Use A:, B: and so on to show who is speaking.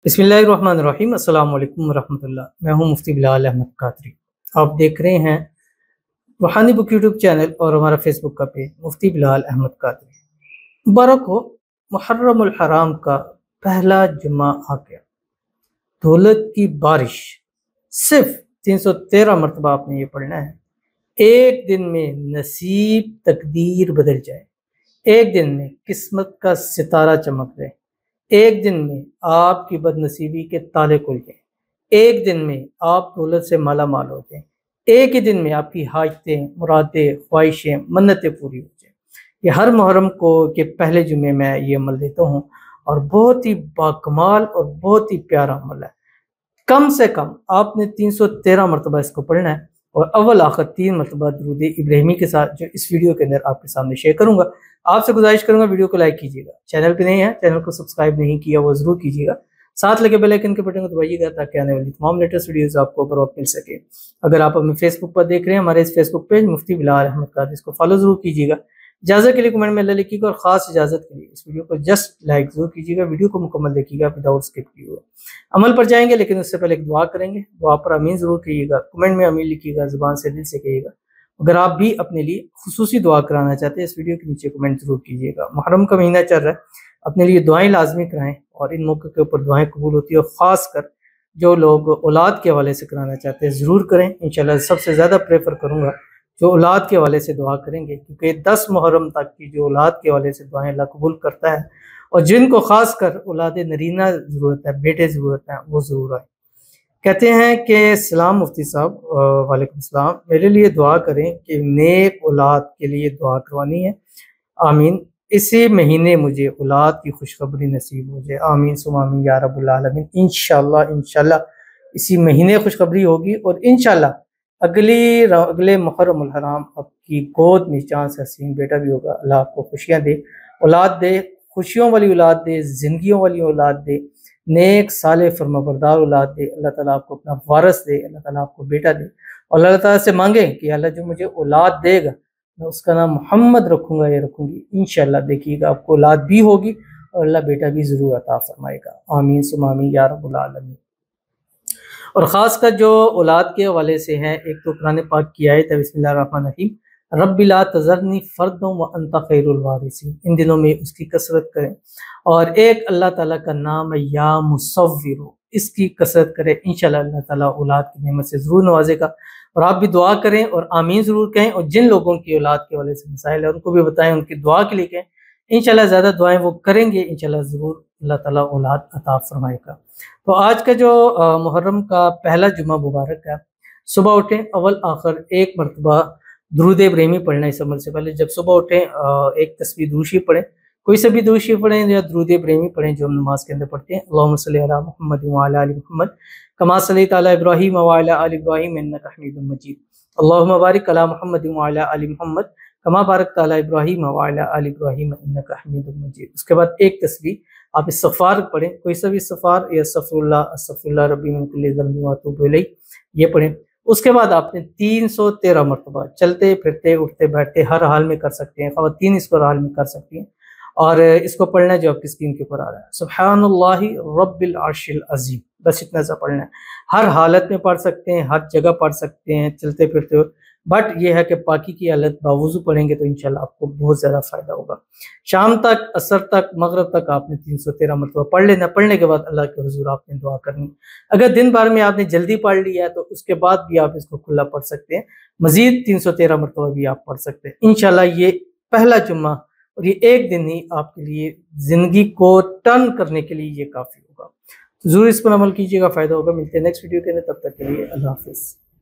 A: बिस्मिल्लाहिर्रहमानिर्रहीम। अस्सलाम वालेकुम रहमतुल्लाह। मैं हूं मुफ्ती बिलाल अहमद कादरी। आप देख रहे हैं रूहानी बुक यूट्यूब चैनल और हमारा फेसबुक का पेज मुफ्ती बिलाल अहमद कादरी। मुबारक हो, मुहर्रमुल हराम का पहला जुम्मा आ गया। दौलत की बारिश सिर्फ 313 मरतबा आपने ये पढ़ना है। एक दिन में नसीब तकदीर बदल जाए, एक दिन में किस्मत का सितारा चमक जाए, एक दिन में आपकी बदनसीबी के ताले खुल जाएं, एक दिन में आप दौलत से माला माल हो जाएं, एक ही दिन में आपकी हाजतें, मुरादें, ख्वाहिशें, मन्नतें पूरी हो जाएं। ये हर मुहर्रम को के पहले जुमे में ये अमल देता हूँ और बहुत ही बाकमाल और बहुत ही प्यारा अमल है। कम से कम आपने 313 मरतबा इसको पढ़ना है और अव्वल आखिर 3 मरतबा दुरूद इब्राहिमी के साथ जो इस वीडियो के अंदर आपके सामने शेयर करूंगा। आपसे गुजारिश करूंगा वीडियो को लाइक कीजिएगा, चैनल पे नहीं है चैनल को सब्सक्राइब नहीं किया वो जरूर कीजिएगा, साथ लगे बेल आइकन के बटन को दबाइएगा ताकि आने वाली तमाम लेटेस्ट वीडियोस आपको बर वक्त मिल सके। अगर आप हमें फेसबुक पर देख रहे हैं, हमारे इस फेसबुक पेज मुफ्ती बिलाल अहमद कादरी, इसको फॉलो जरूर कीजिएगा। इजाज़त के लिए कमेंट में अल्लाह लिखिएगा और ख़ास इजाज़त के लिए इस वीडियो को जस्ट लाइक जरूर कीजिएगा, वीडियो को मुकम्मल देखिएगा विदाउट स्किप किए हुए। अमल पर जाएंगे लेकिन उससे पहले एक दुआ करेंगे, दुआ पर आमीन जरूर कहिएगा, कमेंट में आमीन लिखिएगा, ज़ुबान से दिल से कहिएगा। अगर आप भी अपने लिए खुसूसी दुआ कराना चाहते हैं इस वीडियो के नीचे कमेंट जरूर कीजिएगा। मुहर्रम का महीना चल रहा है, अपने लिए दुआएं लाजमी कराएं और इन मौके के ऊपर दुआएं कबूल होती है और ख़ासकर जो लोग औलाद के हवाले से कराना चाहते हैं ज़रूर करें। इंशाल्लाह सबसे ज़्यादा प्रेफर करूँगा जो औलाद के हवाले से दुआ करेंगे, क्योंकि 10 मुहर्रम तक की जो औलाद के हवाले से दुआएं अल्लाह कबूल करता है और जिनको खासकर औलाद नरीना ज़रूरत है, बेटे ज़रूरत है, वो ज़रूर आए। कहते हैं कि सलाम मुफ्ती साहब, वालेकुम सलाम, मेरे लिए दुआ करें कि नेक औलाद के लिए दुआ करवानी है, आमीन। इसी महीने मुझे औलाद की खुशखबरी नसीब हो जाए, आमीन सुम्मा आमीन या रब्बुल आलमीन। इंशाल्लाह इंशाल्लाह इसी महीने खुशखबरी होगी और इंशाल्लाह अगले मुहर्रमुल हराम आपकी गोद में चांद से हसीन बेटा भी होगा। अल्लाह आपको खुशियाँ दे, औलाद दे, खुशियों वाली औलाद दे, जिंदगियों वाली औलाद दे, नेक साले फरमाबरदार औलाद दे। अल्लाह ताला आपको अपना वारस दे, अल्लाह ताला आपको बेटा दे और अल्लाह ताला से मांगे कि अल्लाह जो मुझे औलाद देगा मैं उसका नाम मोहम्मद रखूंगा या रखूंगी। इंशाल्लाह देखिएगा आपको औलाद भी होगी और अल्लाह बेटा भी जरूर अता फरमाएगा, आमीन सुम्मा आमीन या रब्बुल आलमीन। और ख़ासकर जो औलाद के हवाले से हैं, एक तो कुरान पाक की आयत है बिस्मिल्लाहिर्रहमानिर्रहीम, रब्बी ला तज़रनी फ़र्दन व अंता खैरुल वारिसीन। इन दिनों में उसकी कसरत करें और एक अल्लाह ताला का नाम है या मुसव्विर, इसकी कसरत करें। इंशाल्लाह अल्लाह ताला औलाद की नेमत से ज़रूर नवाजेगा। और आप भी दुआ करें और आमीन ज़रूर कहें और जिन लोगों की औलाद के हवाले से मसाइल है उनको भी बताएं, उनकी दुआ के लिए कहें। इंशाल्लाह ज़्यादा दुआएं वो करेंगे, इंशाल्लाह ज़रूर अल्लाह ताला औलाद अता फरमाएगा। तो आज का जो मुहर्रम का पहला जुमा मुबारक है, सुबह उठें अव्वल आखिर एक मरतबा दुरूद इब्राहिमी पढ़ना। इस अमल से पहले जब सुबह उठें एक तस्बीह दुरूशी पढ़ें, कोई सा भी दुरूशी पढ़ें या दुरूद इब्राहिमी पढ़ें जो हम नमाज के अंदर पढ़ते हैं। अल्लाहुम्मा सल्ली अला मुहम्मद व अला आलि मुहम्मद कमा सल्लैता अला इब्राहीम व अला आलि इब्राहीम इन्नका हमीदुम मजीद। अल्लाहुम्मा बारिक अला मुहम्मद व अला आलि मुहम्मद कमा बारकता अला इब्राहीम व अला आलि इब्राहीम इन्नका हमीदुम मजीद। उसके बाद एक तस्बीह आप इस्तिग़फ़ार पढ़ें, कोई सा भी इस्तिग़फ़ार या अस्तग़फ़िरुल्लाह रब्बी मिन कुल्लि ज़ंबि व अतूबु इलैह, ये पढ़ें। उसके बाद आपने 313 मरतबा चलते फिरते उठते बैठते हर हाल में कर सकते हैं, ख़वातीन इसको हर हाल में कर सकती हैं और इसको पढ़ना है जो आपकी स्क्रीन के ऊपर आ रहा है, सुब्हानल्लाहि रब्बिल अर्शिल अज़ीम। बस इतना सा पढ़ना है, हर हालत में पढ़ सकते हैं, हर जगह पढ़ सकते हैं, चलते फिरते हो। बट ये है कि पाकी की हालत बावुज़ू पढ़ेंगे तो इंशाल्लाह आपको बहुत ज़्यादा फ़ायदा होगा। शाम तक, असर तक, मगरिब तक आपने 313 मरतबा पढ़ लेना। पढ़ने के बाद अल्लाह के हुज़ूर आपने दुआ करनी। अगर दिन भर में आपने जल्दी पढ़ लिया है तो उसके बाद भी आप इसको खुला पढ़ सकते हैं, मज़ीद 313 मरतबा भी आप पढ़ सकते हैं। इंशाल्लाह ये पहला जुम्मा और ये एक दिन ही आपके लिए ज़िंदगी को टर्न करने के लिए ये काफ़ी होगा। तो ज़रूर इस पर अमल कीजिएगा, फ़ायदा होगा। मिलते हैं नेक्स्ट वीडियो के अंदर, तब तक के लिए अल्लाह हाफ़िज़।